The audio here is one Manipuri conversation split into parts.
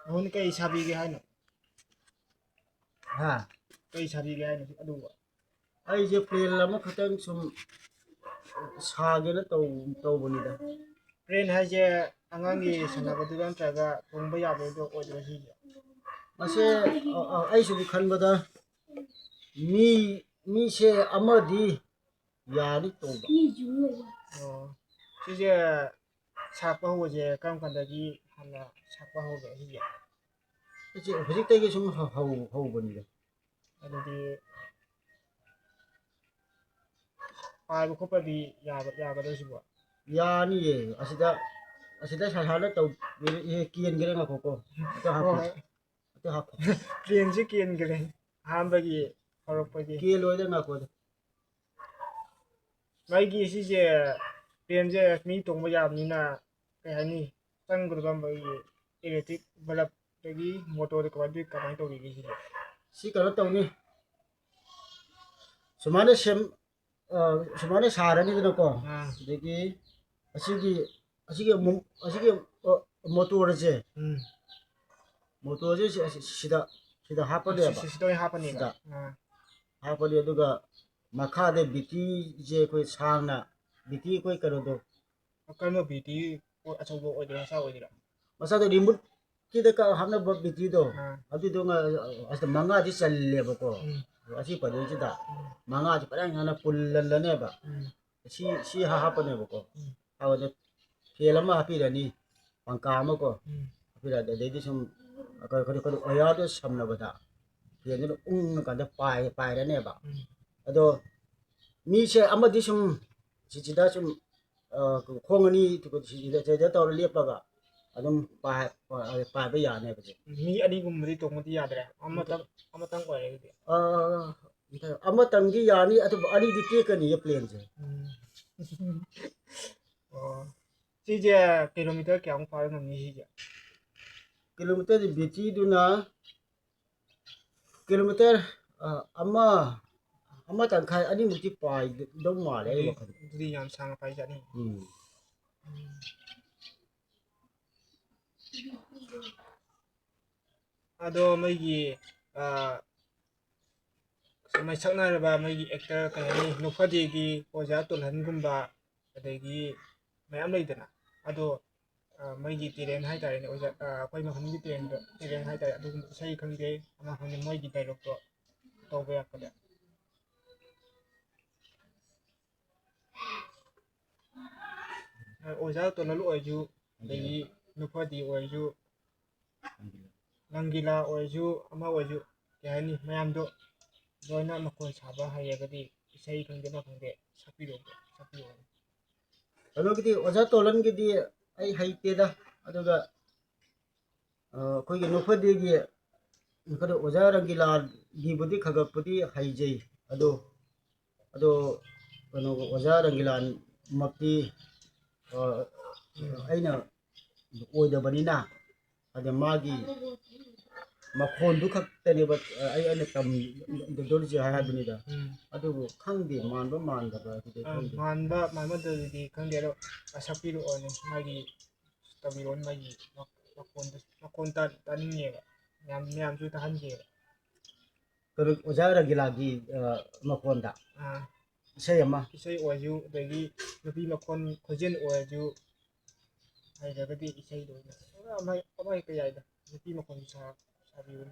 ꯅꯉꯣꯟꯗ ꯀꯩ ꯁꯥꯕꯤꯒꯦ ꯍꯥꯏꯅꯣ ꯍꯥ ꯀꯩ ꯁꯥꯕꯤꯒꯦ ꯍꯥꯏꯅꯣ ꯑꯗꯨꯒ ꯑꯩꯁꯦ ꯄ꯭ꯂꯦꯟ ꯑꯃꯈꯛꯇꯪ ꯁꯨꯝ ꯁꯥꯒꯦꯅ ꯇꯧꯕꯅꯤꯗ ꯄ꯭ꯂꯦꯟ ꯍꯥꯏꯁꯦ ꯑꯉꯥꯡꯒꯤ ꯁꯥꯟꯅꯕꯗꯨꯒ ꯅꯠꯇ꯭ꯔꯒ ꯇꯣꯡꯕ ꯌꯥꯕꯗꯣ ꯑꯣꯏꯗꯣꯏꯔꯥ ꯁꯤꯁꯦ ꯃꯁꯦ ꯑꯩꯁꯨ ꯈꯟꯕꯗ ꯃꯤꯁꯦ ꯑꯃꯗꯤ ꯌꯥꯅꯤ ꯇꯧꯕ ꯑꯣ ꯁꯤꯁꯦ ꯁꯥꯛꯄ ꯍꯧꯕꯁꯦ ꯀꯔꯝ ꯀꯥꯟꯗꯒꯤ ꯍꯥꯟꯅ ꯁꯥꯛꯄ ꯍꯧꯒꯦ ꯁꯤꯁꯦ ꯍꯧꯖꯤꯛꯇꯒꯤ ꯁꯨꯝ ꯍꯧꯕꯅꯤꯗ ꯑꯗꯨꯗꯤ ꯄꯥꯏꯕ ꯈꯣꯠꯄꯗꯤ ꯌꯥꯒꯗ꯭ꯔꯣ ꯁꯤꯕꯣ ꯌꯥꯅꯤꯌꯦ ꯑꯁꯤꯗ ꯁꯥꯁꯥꯅ ꯇꯧ ꯀꯦꯟꯒꯦꯔ ꯉꯥꯈꯣꯀꯣ ꯍꯣꯏ ꯇ꯭ꯔꯦꯟꯁꯦ ꯀꯦꯟꯈ꯭ꯔꯦ ꯑꯍꯥꯟꯕꯒꯤ ꯍꯧꯔꯛꯄꯒꯤ ꯀꯦꯜꯂꯣꯏꯗ ꯉꯥꯈꯣꯗ ꯃꯩꯒꯤ ꯁꯤꯁꯦ ꯇ꯭ꯔꯦꯟꯁꯦ ꯃꯤ ꯇꯣꯡꯕ ꯌꯥꯕꯅꯤꯅ ꯀꯩ ꯍꯥꯏꯅꯤ ꯆꯪꯒꯗꯕ ꯃꯩꯒꯤ ꯏꯂꯦꯛꯇ꯭ꯔꯤꯛ ꯕꯂꯞꯇꯒꯤ ꯃꯣꯇꯣꯔꯗ ꯀꯃꯥꯏꯅ ꯇꯧꯕꯤꯒꯦ ꯁꯤꯁꯦ ꯁꯤ ꯀꯩꯅꯣ ꯇꯧꯅꯤ ꯁꯨꯃꯥꯏꯅ ꯁꯥꯔꯅꯤꯗꯅꯀꯣ ꯑꯗꯒꯤ ꯑꯁꯤꯒꯤ ꯃꯣꯇꯣꯔꯁꯦ ꯃꯣꯇꯣꯔꯁꯦ ꯁꯤꯗ ꯍꯥꯞꯄꯅꯦꯕ ꯁꯤꯗ ꯑꯣꯏꯅ ꯍꯥꯞꯄꯅꯦꯕ ꯁꯤꯗ ꯍꯥꯞꯄꯅꯤ ꯑꯗꯨꯒ ꯃꯈꯥꯗ ꯕꯤꯇꯤꯁꯦ ꯑꯩꯈꯣꯏ ꯁꯥꯡꯅ ꯕꯤꯇꯤ ꯑꯩꯈꯣꯏ ꯀꯩꯅꯣꯗꯣ ꯀꯔꯝꯕ ꯕꯤꯇꯤ ꯑꯆꯧꯕ ꯑꯣꯏꯗꯣꯏꯔꯥ ꯃꯆꯥ ꯑꯣꯏꯗꯣꯏꯔꯥ ꯃꯆꯥꯗꯣ ꯔꯤꯃꯨꯠꯀꯤꯗ ꯍꯥꯞꯅꯕ ꯕꯤꯇꯤꯗꯣ ꯑꯗꯨꯗꯣ ꯑꯁꯤꯗ 5ꯗꯤ ꯆꯜꯂꯦꯕꯀꯣ ꯑꯁꯤ ꯄꯔꯦꯡꯁꯤꯗ 5ꯁꯤ ꯄꯔꯦꯡ ꯉꯥꯟꯅ ꯄꯨꯜꯍꯜꯂꯅꯦꯕ ꯁꯤ ꯍꯥꯞꯄꯅꯦꯕꯀꯣ ꯑꯗꯨꯗ ꯐꯦꯜ ꯑꯃ ꯍꯥꯞꯄꯤꯔꯅꯤ ꯄꯪꯀꯥ ꯑꯃꯀꯣ ꯍꯥꯞꯄꯤꯔꯛꯑꯗꯤ ꯑꯗꯩꯗꯤ ꯁꯨꯝ ꯑꯣꯌꯥꯔꯗꯣ ꯁꯝꯅꯕꯗ ꯐꯦꯟꯗꯨꯅ ꯎꯪꯉꯀꯥꯟꯗ ꯄꯥꯏꯔꯅꯦꯕ ꯑꯗꯣ ꯃꯤꯁꯦ ꯑꯃꯗꯤ ꯁꯨꯝ ꯁꯤꯗ ꯁꯨꯝ ꯈꯣꯡ ꯑꯅꯤ ꯁꯤꯗ ꯇꯧꯔ ꯂꯦꯞꯄꯒ ꯑꯗꯨꯝ ꯄꯥꯏꯕ ꯌꯥꯅꯦꯕ ꯃꯤ ꯑꯅꯤꯒꯨꯝꯕꯗꯤ ꯇꯣꯡꯕꯗꯤ ꯌꯥꯗ꯭ꯔꯦ ꯑꯃꯇꯪ ꯑꯣꯏꯔꯒꯗꯤ ꯑꯃꯇꯪꯗꯤ ꯌꯥꯅꯤ ꯑꯗꯨꯕꯨ ꯑꯅꯤꯗꯤ ꯇꯦꯛꯀꯅꯤꯌꯦ ꯄ꯭ꯂꯦꯟꯁꯦ ꯑꯣ ꯁꯤꯁꯦ ꯀꯤꯂꯣꯃꯤꯇꯔ ꯀꯌꯥꯃꯨꯛ ꯄꯥꯏꯕ ꯉꯝꯅꯤ ꯁꯤꯁꯦ ꯀꯤꯂꯣꯃꯤꯇꯔ ꯕꯦꯇ꯭ꯔꯤꯗꯨꯅ ꯀꯤꯂꯣꯃꯤꯇꯔ ꯑꯃ ꯇꯪꯈꯥꯏ ꯑꯅꯤꯃꯨꯛꯇꯤ ꯄꯥꯏꯗꯧ ꯃꯥꯜꯂꯦ ꯑꯩ ꯋꯥꯈꯜꯗ ꯑꯗꯨꯗꯤ ꯌꯥꯝ ꯁꯥꯡꯅ ꯄꯥꯏꯖꯥꯠꯅꯤ ꯑꯗꯣ ꯃꯣꯏꯒꯤ ꯃꯩ ꯁꯛꯅꯔꯕ ꯃꯣꯏꯒꯤ ꯑꯦꯛꯇꯔ ꯀꯩ ꯍꯥꯏꯅꯤ ꯅꯣꯛꯐꯗꯦꯒꯤ ꯑꯣꯖꯥ ꯇꯣꯜꯍꯟꯒꯨꯝꯕ ꯑꯗꯒꯤ ꯃꯌꯥꯝ ꯂꯩꯗꯅ ꯑꯗꯣ ꯃꯣꯏꯒꯤ ꯇꯦꯂꯦꯟ ꯍꯥꯏꯇꯥꯔꯦꯅꯦ ꯑꯣꯖꯥ ꯑꯩꯈꯣꯏ ꯃꯐꯝꯒꯤ ꯇꯦꯂꯦꯟ ꯍꯥꯏꯇꯥꯔꯦ ꯑꯗꯨꯒꯨꯝꯕ ꯏꯁꯩ ꯈꯪꯗꯦ ꯑꯃ ꯈꯪꯗꯦ ꯃꯣꯏꯒꯤ ꯗꯥꯏꯂꯣꯛꯇꯣ ꯇꯧꯕ ꯌꯥꯀꯗ꯭ꯔꯥ ꯑꯣꯖꯥ ꯇꯣꯟꯍꯜ ꯑꯣꯏꯔꯁꯨ ꯑꯗꯒꯤ ꯅꯨꯄꯥꯗꯤ ꯑꯣꯏꯔꯁꯨ ꯅꯪꯒꯤꯂꯥ ꯑꯣꯏꯔꯁꯨ ꯑꯃ ꯑꯣꯏꯔꯁꯨ ꯀꯩ ꯍꯥꯏꯅꯤ ꯃꯌꯥꯝꯗꯣ ꯂꯣꯏꯅ ꯃꯈꯣꯜ ꯁꯥꯕ ꯍꯩꯔꯒꯗꯤ ꯏꯁꯩ ꯈꯪꯗꯦ ꯑꯃ ꯈꯪꯗꯦ ꯁꯛꯄꯤꯔꯛꯑꯣ ꯀꯩꯅꯣꯒꯤꯗꯤ ꯑꯣꯖꯥ ꯇꯣꯂꯟꯒꯤꯗꯤ ꯑꯩ ꯍꯩꯇꯦꯗ ꯑꯗꯨꯒ ꯑꯩꯈꯣꯏꯒꯤ ꯅꯣꯛꯐꯗꯦꯒꯤ ꯑꯣꯖꯥ ꯔꯪꯒꯤꯂꯥꯒꯤꯕꯨꯗꯤ ꯈꯒꯛꯄꯨꯗꯤ ꯍꯩꯖꯩ ꯑꯗꯣ ꯀꯩꯅꯣ ꯑꯣꯖꯥ ꯔꯪꯒꯤꯂꯥꯃꯛꯇꯤ ꯑꯩꯅ ꯑꯣꯏꯗꯕꯅꯤ나 ꯑꯗ ꯃꯥꯒꯤ ꯃꯈꯣꯟꯗꯨ ꯈꯛꯇꯅꯦꯕ ꯑꯩꯅ ꯇꯝꯗꯣꯔꯤꯁꯦ ꯍꯥꯏꯕꯅꯤꯗ ꯑꯗꯨꯕꯨ ꯈꯪꯗꯦ ꯃꯥꯟꯕ ꯃꯥꯟꯗꯕ ꯑꯗꯨꯗꯤ ꯈꯪꯗꯦ ꯃꯥꯟꯕꯗꯨꯗꯤ ꯈꯪꯗꯦ ꯑꯗꯣ ꯁꯛꯄꯤꯔꯛꯑꯣꯅꯦ ꯃꯥꯒꯤ ꯇꯝꯕꯤꯔꯛꯑꯣꯅꯦ ꯃꯥꯒꯤ ꯃꯈꯣꯟ ꯇꯥꯅꯤꯡꯉꯦꯕ ꯃꯌꯥꯝꯁꯨ ꯇꯥꯍꯟꯒꯦꯕ ꯀꯩꯅꯣ ꯑꯣꯖꯥ ꯔꯪꯒꯤꯂꯥꯒꯤ ꯃꯈꯣꯟꯗ ꯏꯁꯩ ꯑꯃ ꯏꯁꯩ ꯑꯣꯏꯔꯁꯨ ꯑꯗꯒꯤ ꯅꯨꯄꯤ ꯃꯈꯣꯟ ꯈꯣꯟꯖꯦꯜ ꯑꯣꯏꯔꯁꯨ ꯍꯩꯔꯒꯗꯤ ꯏꯁꯩꯗꯣ ꯑꯃ ꯍꯦꯛꯇ ꯌꯥꯏꯗ ꯅꯨꯄꯤ ꯃꯈꯣꯟꯁꯨ ꯁꯥꯕꯤꯌꯨ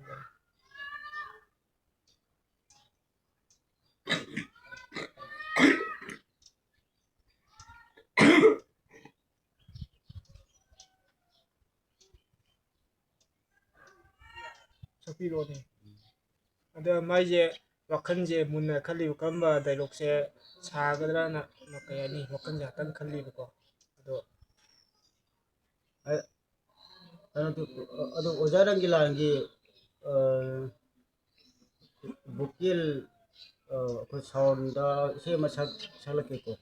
ꯁꯛꯄꯤꯔꯛꯑꯣꯅꯦ ꯑꯗ ꯃꯥꯏꯁꯦ ꯋꯥꯈꯜꯁꯦ ꯃꯨꯟꯅ ꯈꯜꯂꯤꯕ ꯀꯔꯝꯕ ꯗꯥꯏꯂꯣꯛꯁꯦ ꯁꯥꯒꯗ꯭ꯔꯅ ꯀꯩ ꯍꯥꯏꯅꯤ ꯋꯥꯈꯜꯁꯦ ꯉꯥꯛꯇꯪ ꯈꯜꯂꯤꯕꯀꯣ ꯑꯗꯣ ꯑꯣꯖꯥ ꯔꯪꯒꯤꯂꯥꯒꯤ ꯚꯣꯀꯦꯜ ꯑꯩꯈꯣꯏ ꯁꯥꯎꯟꯗ ꯏꯁꯩ ꯑꯃ ꯁꯛꯂꯛꯀꯦꯀꯣ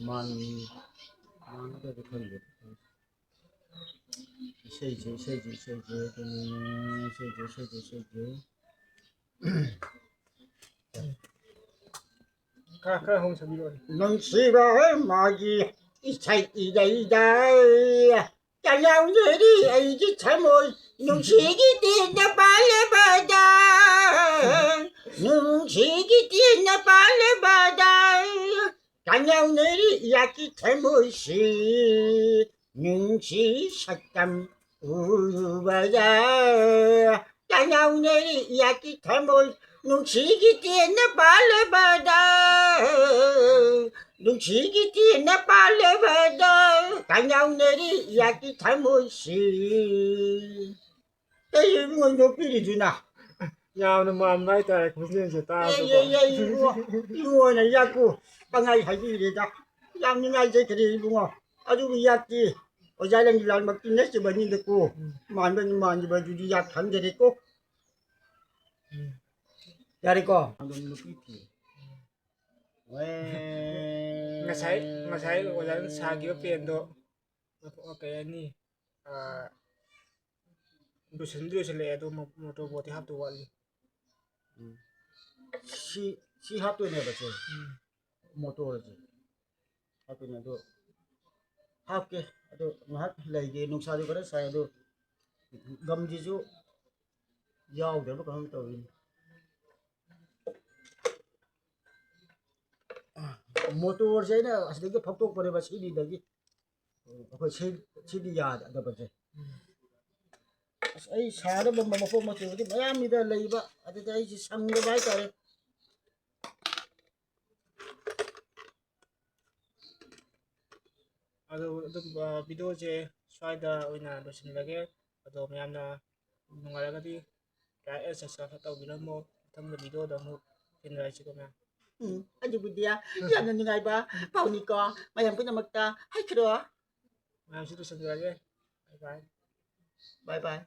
ꯃꯥꯟꯅꯗ꯭ꯔꯗꯤ ꯈꯪꯗꯦ ꯏꯁꯩꯁꯦ ꯈꯔ ꯍꯧꯅ ꯁꯛꯄꯤꯔꯛꯑꯣꯅꯦ ꯅꯨꯡꯁꯤꯕ ꯃꯥꯒꯤ ꯏꯁꯩ ꯏꯗꯩꯗ ꯌꯥꯎꯖꯔꯤ ꯑꯩꯒꯤ ꯊꯃꯣꯏ ꯅꯨꯡꯁꯤꯒꯤ ꯇꯦꯟꯅ ꯄꯥꯜꯂꯕꯗ ꯅꯨꯡꯁꯤꯒꯤ ꯇꯦꯟꯅ ꯄꯥꯜꯂꯕꯗ ꯀꯥꯏꯅꯧꯅꯔꯤ ꯏꯌꯥꯛꯀꯤ ꯊꯃꯣꯏꯁꯤ ꯅꯨꯡꯁꯤ ꯁꯛꯇꯝ ꯎꯕꯗ ꯀꯥꯏꯅꯧꯅꯔꯤ ꯏꯌꯥꯛꯀꯤ ꯊꯃꯣꯏ ꯅꯨꯡꯁꯤꯒꯤ ꯇꯦꯟꯅ ꯄꯥꯜꯂꯕꯗ ꯅꯨꯡꯁꯤꯒꯤ ꯇꯦꯟꯅ ꯄꯥꯜꯂꯕꯗ ꯀꯥꯏꯅꯧꯅꯔꯤ ꯏꯌꯥꯛꯀꯤ ꯊꯃꯣꯏꯁꯤ ꯀꯩ ꯏꯕꯨꯡꯉꯣ ꯅꯣꯛꯄꯤꯔꯤꯗꯨꯅ ꯌꯥꯝꯅ ꯃꯥꯟꯕ ꯍꯥꯏꯇꯥꯔꯦ ꯈꯣꯟꯖꯦꯜꯁꯦ ꯇꯥꯕꯗꯀꯣ 이거는 야구 빵아이 하기리다 양님아이 그래 이봉어 아주 약지 어자랑 일랑 막 끝냈지 뭐니 듣고 만번 만지 봐주지 약 한개랬고 야리고 ꯉꯁꯥꯏ ꯑꯣꯖꯥꯅ ꯁꯥꯈꯤꯕ ꯄꯦꯟꯗꯣ ꯀꯩ ꯍꯥꯏꯅꯤ ꯂꯣꯏꯁꯤꯜꯂꯛꯑꯦ ꯑꯗꯣ ꯃꯣꯇꯣꯔ ꯕꯣꯠꯇꯤ ꯍꯥꯞꯇ ꯋꯥꯠꯂꯤ 시 합도네 버지 모토르지 합도네 도 합게 아도 ꯉꯍꯥꯛ ꯂꯩꯒꯦ ꯅꯨꯡꯁꯥꯗꯨ ꯈꯔ ꯁꯥꯏ ꯑꯗꯣ ꯒꯝꯖꯤꯁꯨ ꯌꯥꯎꯗ꯭ꯔꯕ ꯀꯩꯅꯣꯝ ꯇꯧꯋꯤ ꯃꯣꯇꯣꯔꯁꯦ ꯑꯩꯅ ꯑꯁꯤꯗꯒꯤ ꯐꯛꯇꯣꯛꯄꯅꯦꯕ ꯁꯤꯗꯤꯗꯒꯤ ꯑꯩꯈꯣꯏ ꯁꯤꯗꯤ ꯌꯥꯗꯕꯁꯦ ꯑꯁ ꯑꯩ ꯁꯥꯗꯕ ꯃꯄꯣꯠ ꯃꯆꯩꯕꯨꯗꯤ ꯃꯌꯥꯝꯅꯤꯗ ꯂꯩꯕ ꯑꯗꯨꯗ ꯑꯩꯁꯤ ꯁꯪꯗꯕ ꯍꯥꯏꯇꯥꯔꯦ ꯑꯗꯣ ꯑꯗꯨꯝ ꯚꯤꯗꯤꯑꯣꯁꯦ ꯁ꯭ꯋꯥꯏꯗ ꯑꯣꯏꯅ ꯂꯣꯏꯁꯤꯜꯂꯒꯦ ꯑꯗꯣ ꯃꯌꯥꯝꯅ ꯅꯨꯡꯉꯥꯏꯔꯒꯗꯤ ꯂꯥꯏꯛ ꯑꯦꯟ ꯁꯕꯁꯀ꯭ꯔꯥꯏꯕ ꯇꯧꯕꯤꯔꯝꯃꯣ ꯃꯊꯪꯗ ꯚꯤꯗꯤꯑꯣꯗ ꯑꯃꯨꯛ ꯊꯦꯡꯅꯔꯁꯤꯀꯣ ꯃꯌꯥꯝ ꯑꯗꯨꯕꯨꯗꯤ ꯌꯥꯝꯅ ꯅꯨꯡꯉꯥꯏꯕ ꯄꯥꯎꯅꯤꯀꯣ ꯃꯌꯥꯝ ꯄꯨꯝꯅꯃꯛꯇ ꯍꯥꯏꯈ꯭ꯔꯣ ꯃꯌꯥꯝꯁꯤ ꯂꯣꯏꯁꯤꯟꯖꯔꯒꯦ ꯕꯥꯏ ꯕꯥꯏ ꯕꯥꯏ ꯕꯥꯏ